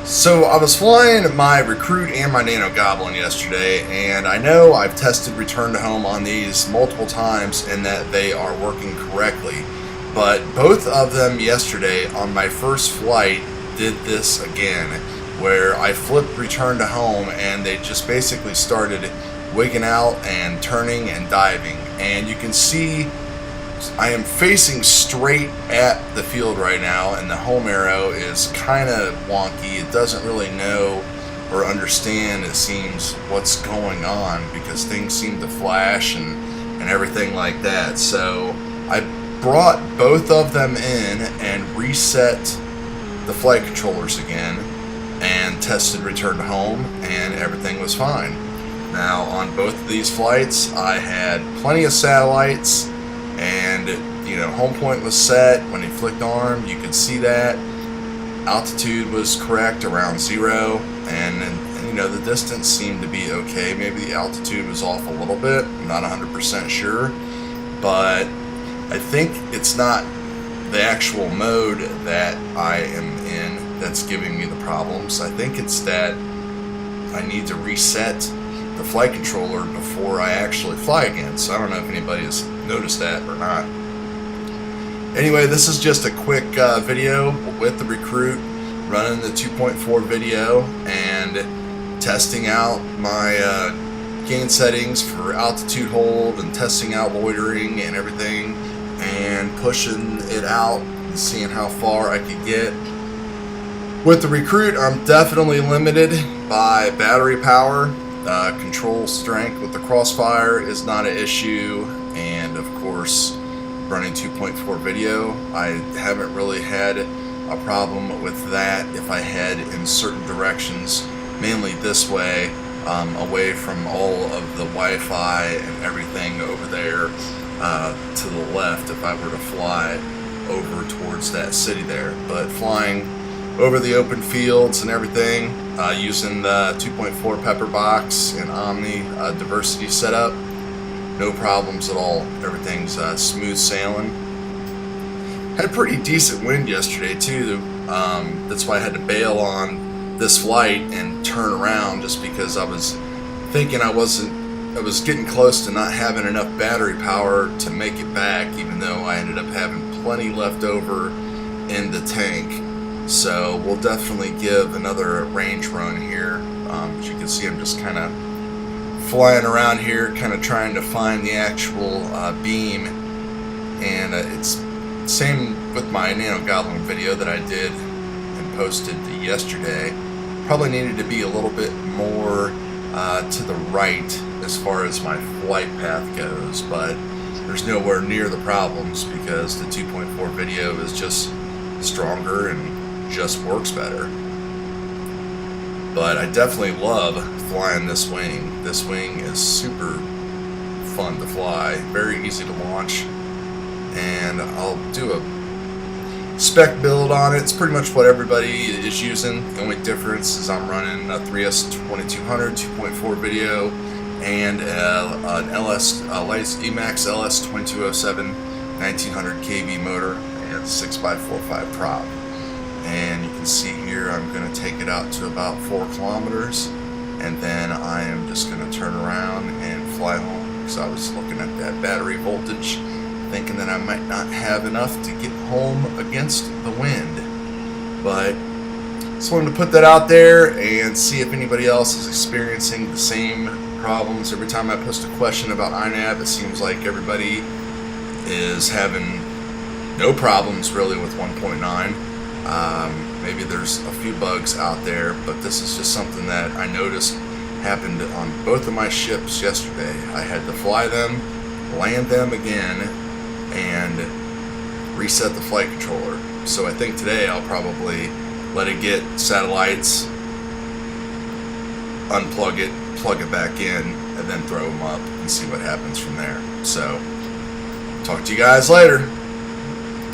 So I was flying my Recruit and my Nano Goblin yesterday, and I know I've tested return to home on these multiple times and that they are working correctly, but both of them yesterday on my first flight did this again, where I flipped return to home and they just basically started wigging out and turning and diving. And you can see I am facing straight at the field right now, and the home arrow is kind of wonky. It doesn't really know or understand, it seems, what's going on, because things seem to flash and everything like that. So I brought both of them in and reset the flight controllers again and tested return to home, and everything was fine. Now on both of these flights I had plenty of satellites, and home point was set. When he flicked arm, you could see that altitude was correct around 0, and the distance seemed to be okay. Maybe the altitude was off a little bit, I'm not 100% sure, but I think it's not the actual mode that I am in that's giving me the problems. I think it's that I need to reset the flight controller before I actually fly again. So I don't know if anybody has noticed that or not. Anyway, this is just a quick video with the Recruit, running the 2.4 video and testing out my gain settings for altitude hold and testing out loitering and everything, and pushing it out and seeing how far I could get. With the Recruit, I'm definitely limited by battery power. Control strength with the Crossfire is not an issue, and of course running 2.4 video, I haven't really had a problem with that if I head in certain directions, mainly this way, away from all of the Wi-Fi and everything over there to the left, if I were to fly over towards that city there. But flying over the open fields and everything, using the 2.4 Pepper box and Omni diversity setup, no problems at all. Everything's smooth sailing. Had pretty decent wind yesterday too. That's why I had to bail on this flight and turn around, just because I was thinking I was getting close to not having enough battery power to make it back, even though I ended up having plenty left over in the tank. So we'll definitely give another range run here. As you can see, I'm just kind of flying around here, kind of trying to find the actual beam. And it's same with my Nano Goblin video that I did and posted yesterday. Probably needed to be a little bit more to the right as far as my flight path goes, but there's nowhere near the problems because the 2.4 video is just stronger and just works better. But I definitely love flying this wing. This wing is super fun to fly, very easy to launch, and I'll do a spec build on it. It's pretty much what everybody is using. The only difference is I'm running a 3S2200 2.4 video and an Emax LS2207 1900 kV motor and 6x45 prop. And you can see here I'm going to take it out to about 4 kilometers, and then I am just going to turn around and fly home, because I was looking at that battery voltage thinking that I might not have enough to get home against the wind. But just wanted to put that out there and see if anybody else is experiencing the same problems. Every time I post a question about INAV, it seems like everybody is having no problems really with 1.9. Maybe there's a few bugs out there, but this is just something that I noticed happened on both of my ships yesterday. I had to fly them, land them again, and reset the flight controller. So I think today I'll probably let it get satellites, unplug it, plug it back in, and then throw them up and see what happens from there. So talk to you guys later.